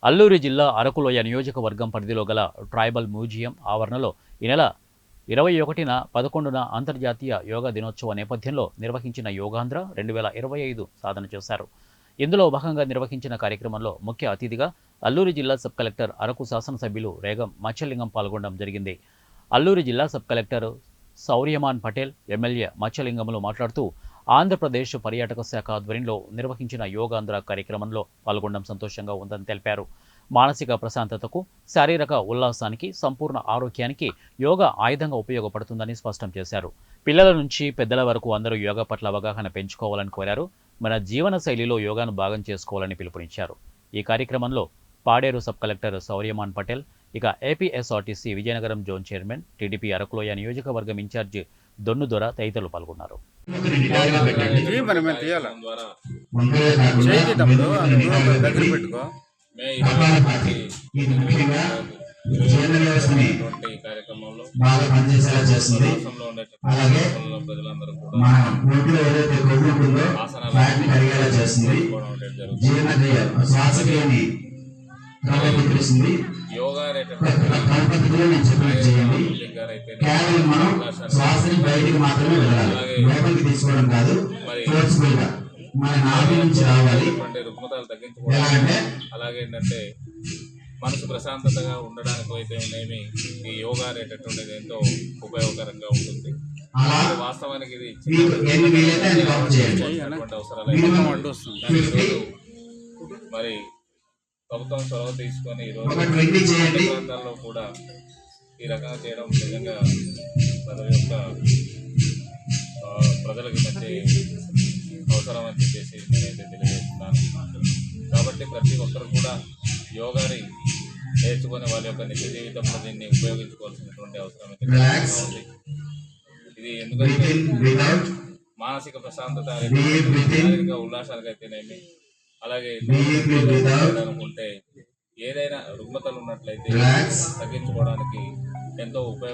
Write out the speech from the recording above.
అల్లూరి జిల్లా అరకులోయ నియోజకవర్గం పరిధిలో గల ట్రైబల్ మ్యూజియం ఆవరణలో ఈ నెల 21న 11న అంతర్జాతీయ యోగా దినోత్సవ నేపథ్యంలో నిర్వహించిన యోగాంధ్ర 2025 సాధన చేశారు. ఇందులో భాగంగా నిర్వహించిన కార్యక్రమంలో ముఖ్య అతిథిగా అల్లూరి జిల్లా సబ్ కలెక్టర్ అరకు శాసనసభ్యులు రేగం మచ్చలింగం పాల్గొనడం జరిగింది. అల్లూరి జిల్లా sub collector Sauryaman Patel, MLA మచ్చలింగములు మాట్లాడుతూ ఆంధ్రప్రదేశ్ పర్యాటక శాఖ ఆధ్వర్యంలో నిర్వహించిన యోగాంధ్ర కార్యక్రమంలో పాల్గొనడం సంతోషంగా ఉందని తెలిపారు. మానసిక ప్రశాంతతకు, శారీరక ఉల్లాసానికి, సంపూర్ణ ఆరోగ్యానికి యోగా ఆయుధంగా ఉపయోగపడుతుందని స్పష్టం చేశారు. పిల్లల నుంచి పెద్దల వరకు అందరూ యోగా పట్ల అవగాహన పెంచుకోవాలని కోరారు. మన జీవన శైలిలో యోగాను భాగం చేసుకోవాలని పిలుపునిచ్చారు. ఈ కార్యక్రమంలో పాడేరు సబ్ కలెక్టర్ సౌర్యమాన్ పటేల్, ఇక APSRTC Vizianagaram zone chairman, TDP అరకులోయ నియోజకవర్గం ఇన్ఛార్జి దొన్నుదొర తదితరులు పాల్గొన్నారు. కార్యక్రమంలో బాగా పనిచేసేలా చేస్తుంది. అలాగే మన ఒంట్లో ఏదైతే కొవ్వు ఉంటుందో వాటిని కరిగేలా చేస్తుంది. జీర్ణక్రియ, శ్వాసక్రియని క్రమబద్ధీకరిస్తుంది. క్రమపద్ధతిలో నేను చెప్పినట్టు చేయండి. కేవలం మనం శ్వాసని బయటికి మాత్రమే వెళ్ళాలి, లోపలికి తీసుకోవడం కాదు. ఫోర్స్ఫుల్ గా మన నాభి నుంచి రావాలి. ఎలాగంటే అలాగేంటంటే మనసు ప్రశాంతతగా ఉండడానికి అయితే ఏమి ఈ యోగా అనేటటువంటిది ఎంతో ఉపయోగకరంగా ఉంటుంది. వాస్తవానికి ఇది అవసరాలు మరి ప్రభుత్వం చొరవ తీసుకొని ఈరోజు ప్రాంతాల్లో కూడా ఈ రకంగా చేయడం నిజంగా ప్రజలకి మంచి అవసరం అని చెప్పేసి నేనైతే తెలియజేస్తున్నాను. కాబట్టి ప్రతి ఒక్కరు కూడా యోగాని నేర్చుకుని వాళ్ళ యొక్క నిత్య జీవితంలో దీన్ని ఉపయోగించుకోవాల్సినటువంటి అవసరం అయితే ఉంది. ఇది ఎందుకంటే మానసిక ప్రశాంతత, శారీరక ఉల్లాసాలకు అయితేనేమి, అలాగే అనుకుంటే ఏదైనా రుగ్మతలు ఉన్నట్లయితే తగ్గించుకోవడానికి ఎంతో ఉపయోగ